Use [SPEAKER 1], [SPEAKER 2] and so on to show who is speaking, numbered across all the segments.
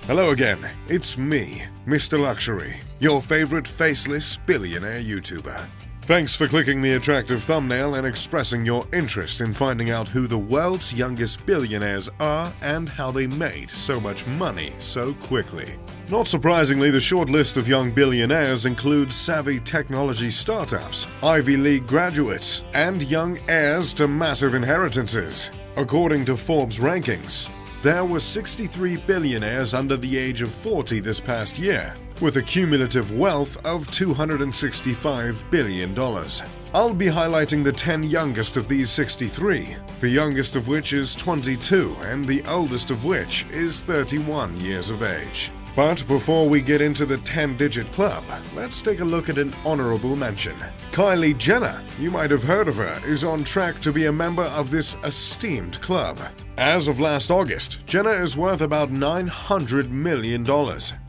[SPEAKER 1] Hello again, it's me, Mr. Luxury, your favorite faceless billionaire YouTuber. Thanks for clicking the attractive thumbnail and expressing your interest in finding out who the world's youngest billionaires are and how they made so much money so quickly. Not surprisingly, the short list of young billionaires includes savvy technology startups, Ivy League graduates, and young heirs to massive inheritances. According to Forbes rankings, there were 63 billionaires under the age of 40 this past year, with a cumulative wealth of $265 billion. I'll be highlighting the 10 youngest of these 63, the youngest of which is 22 and the oldest of which is 31 years of age. But before we get into the 10-digit club, let's take a look at an honorable mention. Kylie Jenner, you might have heard of her, is on track to be a member of this esteemed club. As of last August, Jenner is worth about $900 million,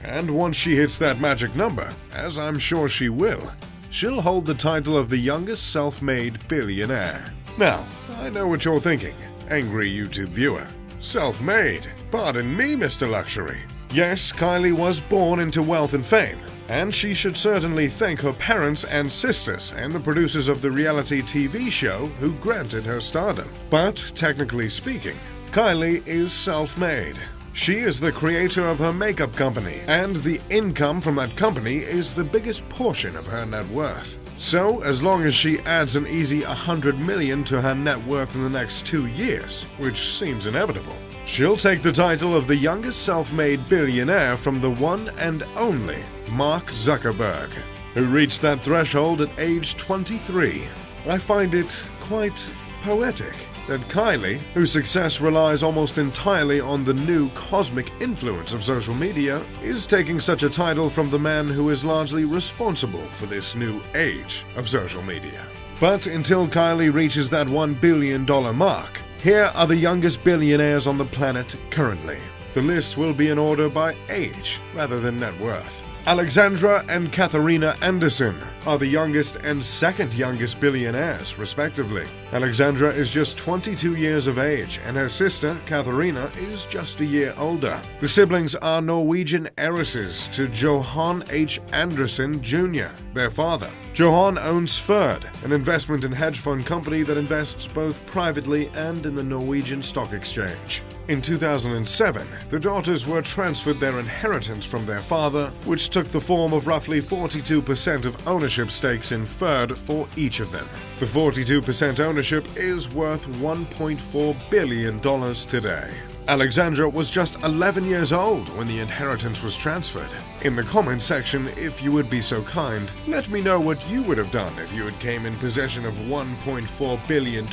[SPEAKER 1] and once she hits that magic number, as I'm sure she will, she'll hold the title of the youngest self-made billionaire. Now, I know what you're thinking, angry YouTube viewer. Self-made? Pardon me, Mr. Luxury. Yes, Kylie was born into wealth and fame, and she should certainly thank her parents and sisters and the producers of the reality TV show who granted her stardom. But, technically speaking, Kylie is self-made. She is the creator of her makeup company, and the income from that company is the biggest portion of her net worth. So, as long as she adds an easy $100 million to her net worth in the next 2 years, which seems inevitable, she'll take the title of the youngest self-made billionaire from the one and only Mark Zuckerberg, who reached that threshold at age 23. I find it quite poetic that Kylie, whose success relies almost entirely on the new cosmic influence of social media, is taking such a title from the man who is largely responsible for this new age of social media. But until Kylie reaches that $1 billion mark, here are the youngest billionaires on the planet currently. The list will be in order by age rather than net worth. Alexandra and Katharina Anderson are the youngest and second youngest billionaires, respectively. Alexandra is just 22 years of age, and her sister, Katharina, is just a year older. The siblings are Norwegian heiresses to Johan H. Anderson Jr., their father. Johan owns Ferd, an investment and hedge fund company that invests both privately and in the Norwegian Stock Exchange. In 2007, the daughters were transferred their inheritance from their father, which took the form of roughly 42% of ownership stakes in Ferd for each of them. The 42% ownership is worth $1.4 billion today. Alexandra was just 11 years old when the inheritance was transferred. In the comments section, if you would be so kind, let me know what you would have done if you had came in possession of $1.4 billion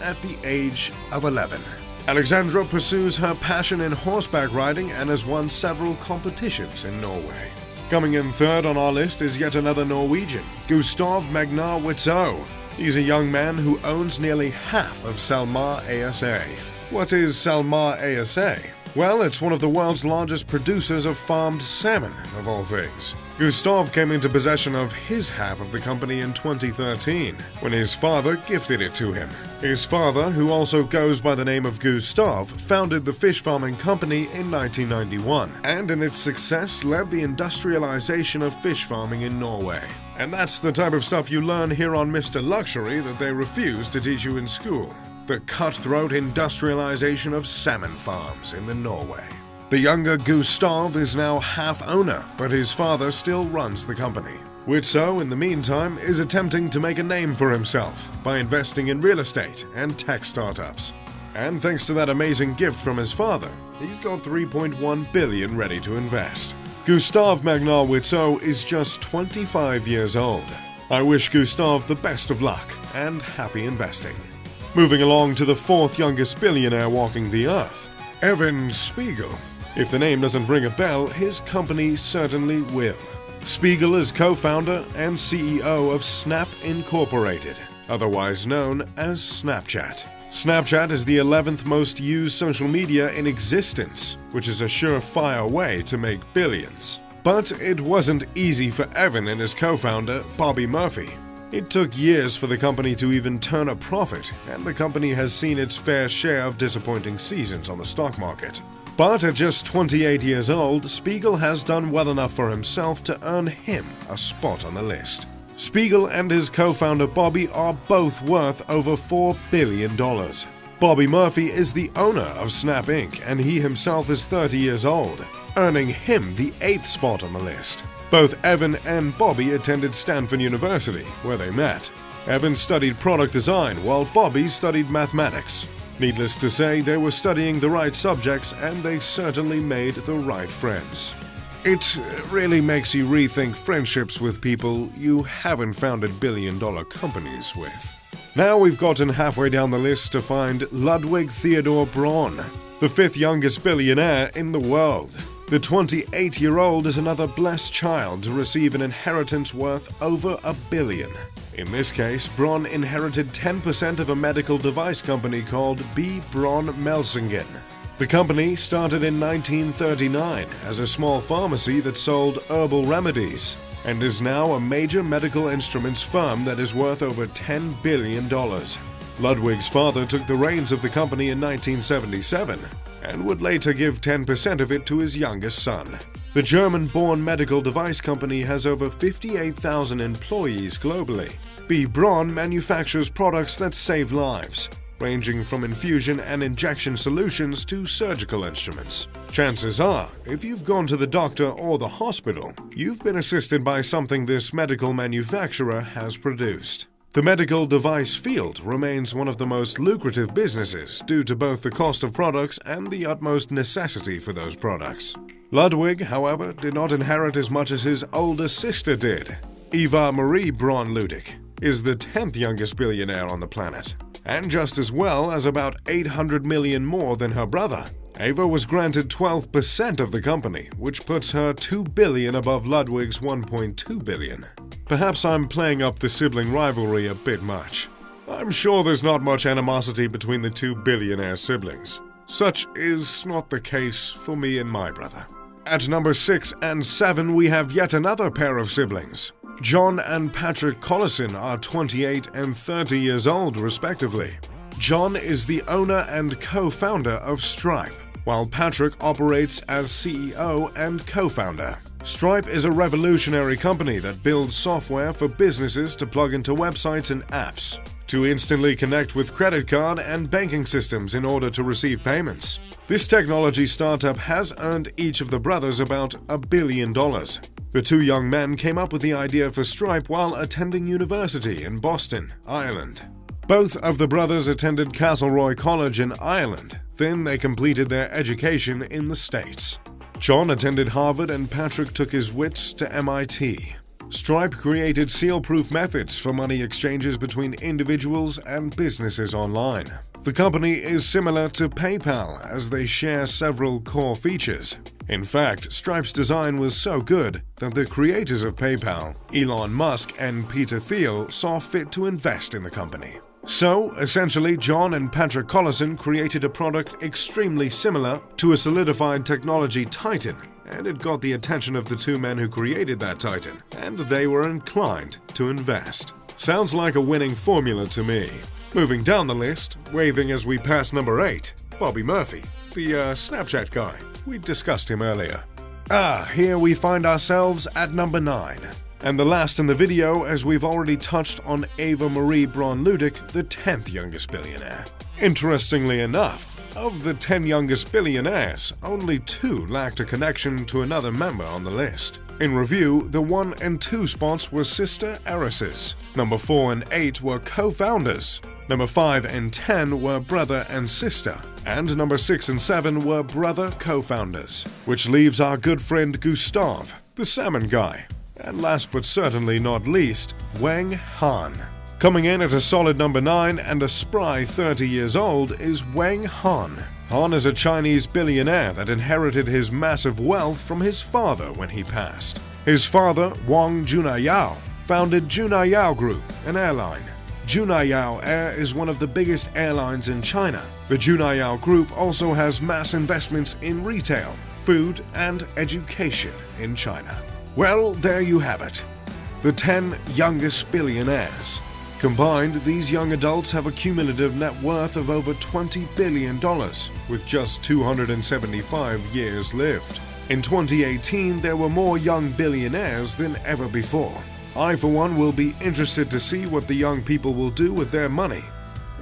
[SPEAKER 1] at the age of 11. Alexandra pursues her passion in horseback riding and has won several competitions in Norway. Coming in third on our list is yet another Norwegian, Gustav Magnar Witzøe. He's a young man who owns nearly half of SalMar ASA. What is SalMar ASA? Well, it's one of the world's largest producers of farmed salmon, of all things. Gustav came into possession of his half of the company in 2013, when his father gifted it to him. His father, who also goes by the name of Gustav, founded the fish farming company in 1991, and in its success led the industrialization of fish farming in Norway. And that's the type of stuff you learn here on Mr. Luxury that they refuse to teach you in school. The cutthroat industrialization of salmon farms in the Norway. The younger Gustav is now half owner, but his father still runs the company. Witzøe, in the meantime, is attempting to make a name for himself by investing in real estate and tech startups. And thanks to that amazing gift from his father, he's got $3.1 billion ready to invest. Gustav Magnar Witzøe is just 25 years old. I wish Gustav the best of luck and happy investing. Moving along to the fourth youngest billionaire walking the earth, Evan Spiegel. If the name doesn't ring a bell, his company certainly will. Spiegel is co-founder and CEO of Snap Incorporated, otherwise known as Snapchat. Snapchat is the 11th most used social media in existence, which is a surefire way to make billions. But it wasn't easy for Evan and his co-founder, Bobby Murphy. It took years for the company to even turn a profit, and the company has seen its fair share of disappointing seasons on the stock market. But at just 28 years old, Spiegel has done well enough for himself to earn him a spot on the list. Spiegel and his co-founder Bobby are both worth over $4 billion. Bobby Murphy is the owner of Snap Inc., and he himself is 30 years old, earning him the 8th spot on the list. Both Evan and Bobby attended Stanford University, where they met. Evan studied product design, while Bobby studied mathematics. Needless to say, they were studying the right subjects, and they certainly made the right friends. It really makes you rethink friendships with people you haven't founded billion-dollar companies with. Now we've gotten halfway down the list to find Ludwig Theodor Braun, the 5th youngest billionaire in the world. The 28-year-old is another blessed child to receive an inheritance worth over $1 billion. In this case, Braun inherited 10% of a medical device company called B. Braun Melsingen. The company started in 1939 as a small pharmacy that sold herbal remedies, and is now a major medical instruments firm that is worth over $10 billion. Ludwig's father took the reins of the company in 1977, and would later give 10% of it to his youngest son. The German-born medical device company has over 58,000 employees globally. B. Braun manufactures products that save lives, ranging from infusion and injection solutions to surgical instruments. Chances are, if you've gone to the doctor or the hospital, you've been assisted by something this medical manufacturer has produced. The medical device field remains one of the most lucrative businesses due to both the cost of products and the utmost necessity for those products. Ludwig, however, did not inherit as much as his older sister did. Eva Marie Braun-Ludig is the 10th youngest billionaire on the planet, and just as well as about 800 million more than her brother. Eva was granted 12% of the company, which puts her $2 billion above Ludwig's $1.2 billion. Perhaps I'm playing up the sibling rivalry a bit much. I'm sure there's not much animosity between the two billionaire siblings. Such is not the case for me and my brother. At number 6 and 7, we have yet another pair of siblings. John and Patrick Collison are 28 and 30 years old, respectively. John is the owner and co-founder of Stripe, while Patrick operates as CEO and co-founder. Stripe is a revolutionary company that builds software for businesses to plug into websites and apps, to instantly connect with credit card and banking systems in order to receive payments. This technology startup has earned each of the brothers about $1 billion. The two young men came up with the idea for Stripe while attending university in Boston, Ireland. Both of the brothers attended Castleroy College in Ireland, then they completed their education in the States. John attended Harvard and Patrick took his wits to MIT. Stripe created seal-proof methods for money exchanges between individuals and businesses online. The company is similar to PayPal as they share several core features. In fact, Stripe's design was so good that the creators of PayPal, Elon Musk and Peter Thiel, saw fit to invest in the company. So, essentially, John and Patrick Collison created a product extremely similar to a solidified technology titan, and it got the attention of the two men who created that titan, and they were inclined to invest. Sounds like a winning formula to me. Moving down the list, waving as we pass number 8, Bobby Murphy, the Snapchat guy. We discussed him earlier. Here we find ourselves at number 9. And the last in the video, as we've already touched on Eva Marie Braun-Ludig, the 10th youngest billionaire. Interestingly enough, of the 10 youngest billionaires, only 2 lacked a connection to another member on the list. In review, the 1 and 2 spots were sister heiresses. Number 4 and 8 were co-founders. Number 5 and 10 were brother and sister. And number 6 and 7 were brother co-founders. Which leaves our good friend Gustav, the salmon guy. And last but certainly not least, Wang Han. Coming in at a solid number 9 and a spry 30 years old is Wang Han. Han is a Chinese billionaire that inherited his massive wealth from his father when he passed. His father, Wang Junayao, founded Junayao Group, an airline. Junayao Air is one of the biggest airlines in China. The Junayao Group also has mass investments in retail, food, and education in China. Well, there you have it. The 10 youngest billionaires. Combined, these young adults have a cumulative net worth of over $20 billion, with just 275 years lived. In 2018, there were more young billionaires than ever before. I, for one, will be interested to see what the young people will do with their money.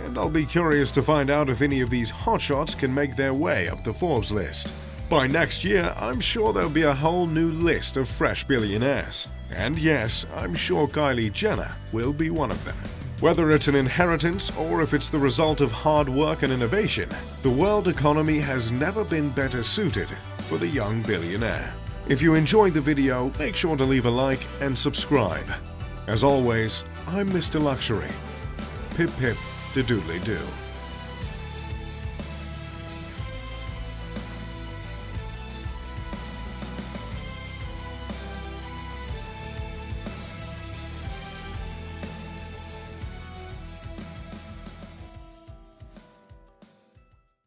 [SPEAKER 1] And I'll be curious to find out if any of these hotshots can make their way up the Forbes list. By next year, I'm sure there'll be a whole new list of fresh billionaires. And yes, I'm sure Kylie Jenner will be one of them. Whether it's an inheritance or if it's the result of hard work and innovation, the world economy has never been better suited for the young billionaire. If you enjoyed the video, make sure to leave a like and subscribe. As always, I'm Mr. Luxury. Pip pip de doodly doo.